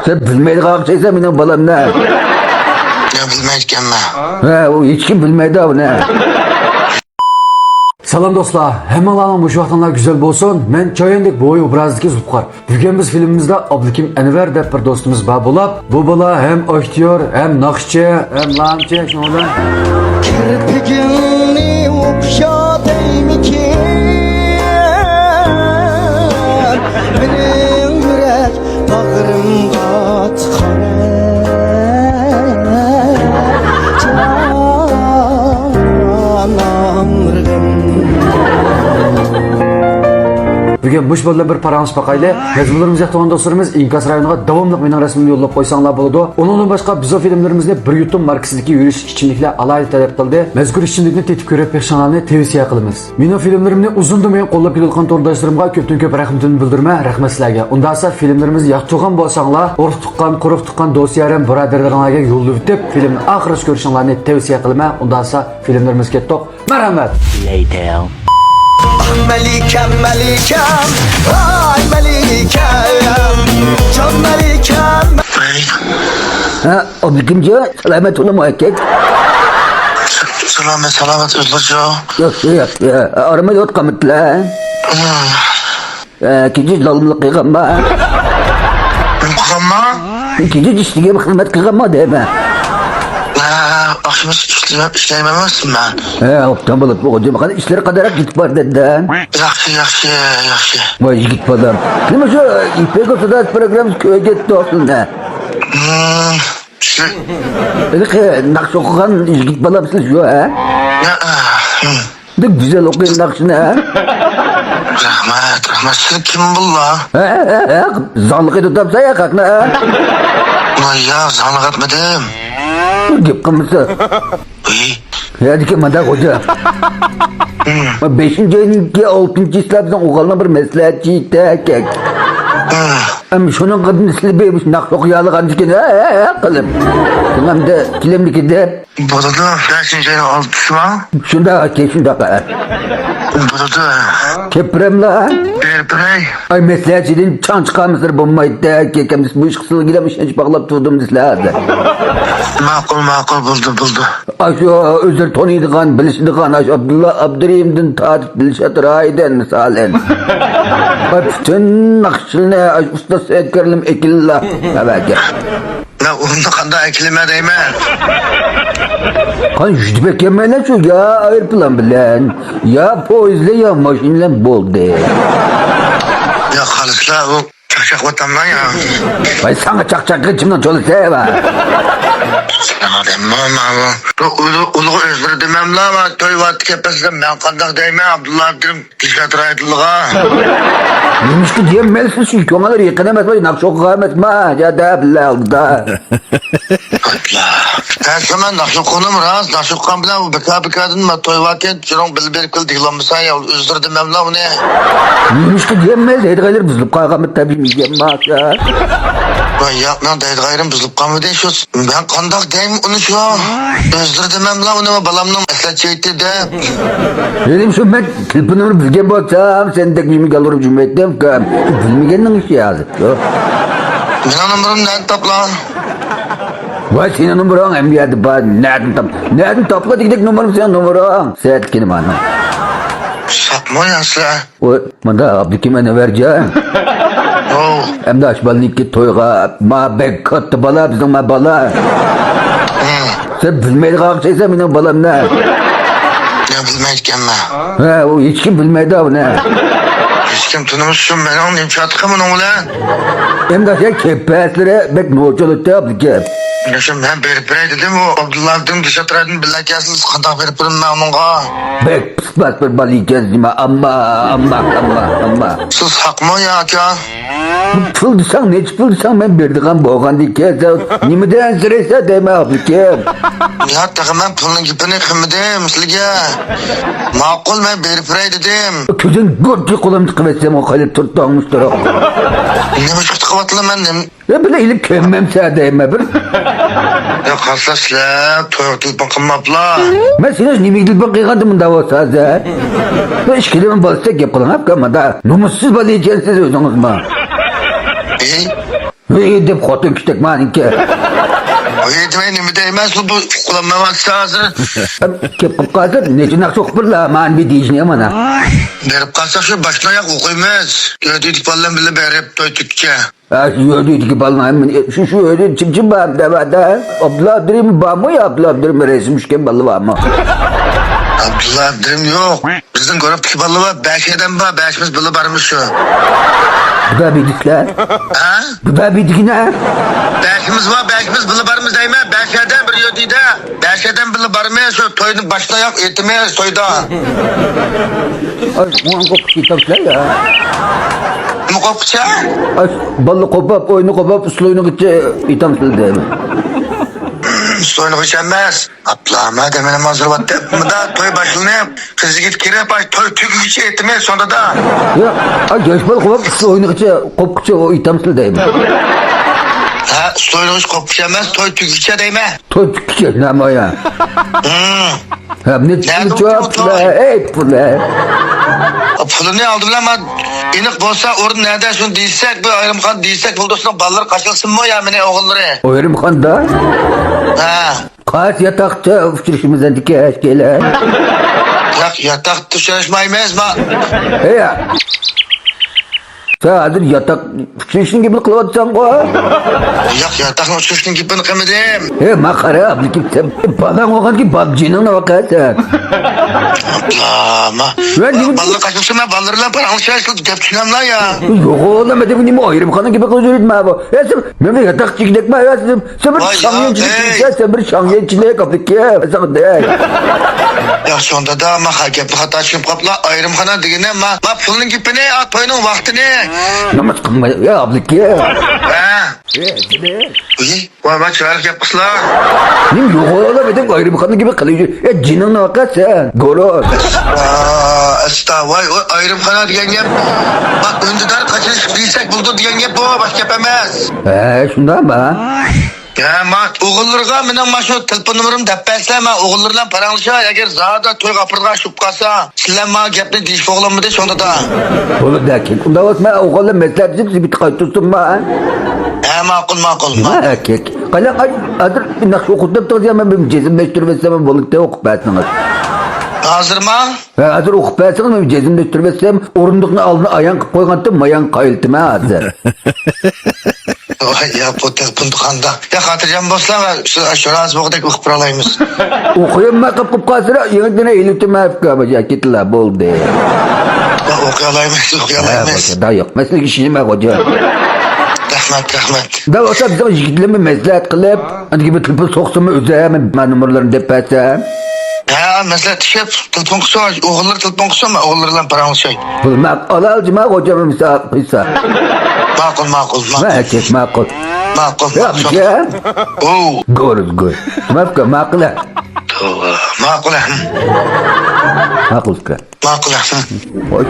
Sen bilmeydi kalkacaksan benim balam ne? Ne bilmeyken mi? He, o hiç kim bilmeydi abi ne? Salam dostlar, hemen alan bu vaxtlar güzel bolsun. Men Choyendek boy obrazdagi Zulqar. Bugun biz filmimizde Abdukim Anvar deb bir dostumuz bor bo'lib, bu bola hem aktyor, hem naqshchi, hem lamchi, shundan. Kirpigimni o'xshataymikin mening yurak bag'rimga Bugün buş bo'lgan bir parangiz bakaylı. Mezmunlarımız yaxtagan dostlarımız İnkas rayoniga davomliq mening rasmimni yo'llab qo'ysanglar bo'ladi. Ondan boshqa biz filmlarimizni bir yutum markasidagi yurish ichimliklar alayda talab qildi. Mazkur ichimlikni tetib ko'rib beqishinglarni tavsiya qilamiz. Mening filmlarimni uzundan buyon qo'llab kelayotgan to'rdoshlarimga ko'pdan ko'p rahmatimni bildirma, rahmat sizlarga. Unda esa filmlarimizni yoqtirgan bo'lsanglar, urug' tuqqan, quruq tuqqan do'stlarim, birodarlaringlarga yo'llab o'tib, filmni oxirigacha ko'rishinglarni tavsiya qilaman. Unda esa filmlarimiz ketdik. Marhamat. Later. Melikem melikem ay melikem can melikem. Ha, Abdülkimci, selamet ola muhakkak. Selamet özlücü. Yok, arama yok kamitla. Kici zalımlık kıyganma. Ben kıramma. Kici işliğe bir hizmet kıyganma deme. Akşam işleyememezsin ben. Haftan balık bu hocam kadar işleri kadarak git var dediğin. Yaxşı. Vay git badam. Nima şu İpek Oto'da program köye gitti aslında. Peki nakş okugan git badam siz şu ha? Ne güzel okuyun nakşını ha? Rahmet. Siz kim bu la? Zanlık edip tapsa ya kalkna ha? Vay ya zanlık etmedim. Gip kımısı. Hadi ki madak hoca. 5. ayın 6. İslam'dan oğalına bir mesleğetçi tekek. Ama şunun kadın silbeymiş nakş okuyalı kancıkın kılım. Tamam da kilemlik de. Burada 5. ayın 6'sı mı? Şunda ka. Burada. Keprem la. Birey. Ay mesleğetçinin çan çıkarmışlar bombayı tekek. Hem bu iş kısılı gidemiş hiç bağlap tuttum dislerde. Makul buldu. Ay şu özel tonuyduğun, bilişiduğun Ay Abdullah Abdurrahim'den Taat Dilşat Rai'den misalen. Ay bütün nakşılına Ay usta Seyyidkarlım ekillah. Evet. Ne onu kanda ekilime değme. Kan yüzdübek yemeyle şu ya ayır plan bilen. Ya poizle ya maşinle bol de. Ya halisla bu çakçak vatandan ya. Ay sana çak içimden çolu seva. Sana demem ama. Ulu özür demem la ama toy vat kepesinden ben kandak değme Abdullah Abdurrahim Dilşat Rai'dıllığa. Neymiş ki diyemezsin şu konaları yıkınemez var. Nakş okukamaz ma. Ya da billah oldu da. Ben sana nakşu konum rast, nakşu kan bilen bu beka mı toy vakken şunun bilberip kıl diklanmışsan ya özür demem la bu ne? Neymiş ki diyemez. Hedi galir buzlup kaygamı tabi mi diyemez ya. Ben yapmam deydi gayrım buzlup kanmı değil şu. Ben kandak deyim onu şu. Özür demem la onu balamla mesle çekti de. Dedim şu ben tilpinimi bilgen baksam sen tek mimi kalırım cümletten kam. Bilmegenin işi yazık. Ben numaram nerede topla? Vay senin numaran hem geldi bana. Nereden topla dik numaram senin numaran. Seyret kinim anam. Sapma ya sen. O manda Abdülkim'e ne vereceğim? Oh. Hem de açbalnik ki toyga ma bek kattı bala bizim ma bala. Sen bilmeydi kalkacaksan benim balam ne? Ne bilmeyken mi? He, o hiç kim bilmeydi abi ne? Hiç kim tanımışsın ben onun imçatkımın oğlan. Hem de şey kepeslere bek noçalıkta Abdülkim. Yaşım ben beripere dedim o Abdullah Abdurrahim Dilşat Rai'din bilakasız kandak beripirim ben onunla. Bek pıspas bir balı gezdim amma. Siz hakma ya ki. Fıldırsan ne fıldırsan ben berdiğim boğan dikeze. Nimeden sıraysa deme Abdülkim. Ya takımın pulun gipini kımıdım sizlige. Makul ben beripere dedim. Kızın gürtü kulağım tıkıvetsem o kalıp turtlanmıştır o. Ne buçuk tıkıvatlı ben dedim. Ya bile ilip kömmem sağdayım bir. Ya kaslasla toyuk dilpan kımmapla. Ben seni nimik dilpan kıykandım da o sazı. Bu işkilimin balısak yapılan hep kalmadı. Numussuz balı içerisiniz özünüz mü? Deb xotin küçük maniki. Yetmeyin nimi değmez bu kullanmaması lazım. Kep kalsın ne nak çok fırla man bir diyeceğim mana. Berip kalsak şu başına yak okuyamaz. Gördük falan bile berip Türkçe. Öyle ki ballayım. Şu öyle çim bağım da. Abla Abdurrahim bağımı ya Abla Abdurrahim resimmişken balı var mı? Abdullah Abdurrahim yok. Bizden görüp ki balı var. Beşeden var. Beşimiz balı varmış şu. Bu da bildikler. Ha? Bu da bildikler. Beşimiz var. Beşimiz balı varmış değil mi? Beşeden bir yodide. Beşeden balı varmaya şu toyun başına yak etmeye soyda. Ay ulan kopuk kitaplar ya. Mı kopça? Ay balı kopap oyunu kopap uslu gitçe itam sildi. Soyunu geçemez. Ablama demenim hazır vattı. Da toy başlığını yap. Kızı git kire baş. Toy tükü geçe etmeye sonra da. Ya ay geç balı kopap uslu oyunu gitçe kopukça o itam sildi. Ha soyunu hiç kopuşamaz. Toy tükü geçe değme. Toy tükçe ne ama ya. Hem ne çıkıyor çöpler. Ey pula. Pulunu aldım lan ben. İnik bolsa orada nereden şunu değilsek bir ayrımkan değilsek buldursun ballar kaçılsın mı ya mene oğulları. Oyarım kanda. Ha. Kaç yatakça uçuruşumuzdan dikeş gele. Yatak düşürüşmeymez mi? Ya. Sadır yatak uçuruşun gibi kılavatsan ko. Yatakın uçuşun gibi kımedim. Makara abli kimse. Bana okan ki babcının ne vakası. Ablama. Ben Ballar kaçılsın mı? Ballarla paranı çalışılıp tepçinem lan ya. Yok oğlum ben de bu ayrım kanı gibi kızıyor etme bu. Ya sen memle yatak çiğnek mi hayatım? Sen bir Vay şanyencilik ya, ya sen bir şanyenciliğe kapık ya. Sen de. Ya sonunda da ama hakep hata çıkıp kapla ayrım kana digine ma pulun gibi ne at toyunun vakti ne? Namaz kılma ya ablik ya. Ha. Uy, vay çağırık yapmışlar. Nim yok oğlum ben de ayrım kanı gibi kılıyor. Ya cinin ne vakası? Golo. Vay o ayrım kana diyen yap. Bak önceden kaçırış bilsek buldu diyen yap bu başka yapamaz. Şundan mı? Ya mat oğullarga menen maşu telefon numaram depesleme oğullarla paranlaşa eğer zada toy kapırga şup kalsa sizlen ma gepni diş oğlanmıdı sonda da. Oğlum da ki kunda olma oğlum meslekçisi bir kayıtısın mı? Makul. Ha kek. Kala adır nakş okudum da zaman benim cezimleştirmesem balıkta okup etmez. Hazır mı? Hazır okup etmez benim cezimleştirmesem orundukun alnı ayan koygandım mayan kayıltım ha hazır. Ya bu telefon dukanda. Ya hatırlayacağım bosla ve şurada az vakit okup buralayımız. Okuyayım mı kapıp kasıra yönetine eğitim efka baca kitla boldu. Ya okuyalayımız. Da yok meslek işine koca. Rahmet. Da olsa bize jikitleme meslek kılıp hani gibi tıpı soksun mu özeyim ben numaralarını depetsem. Ya mesela tişep telefon kusu var. Oğulları telefon kusu ama oğullarla paranlaşa. Bulmak alalcıma kocamı misafirsa. Makul. Makul makul. Ya bir şey. Oo. Good. Mafka makul. Makul. Makul ka. Makul. Oy.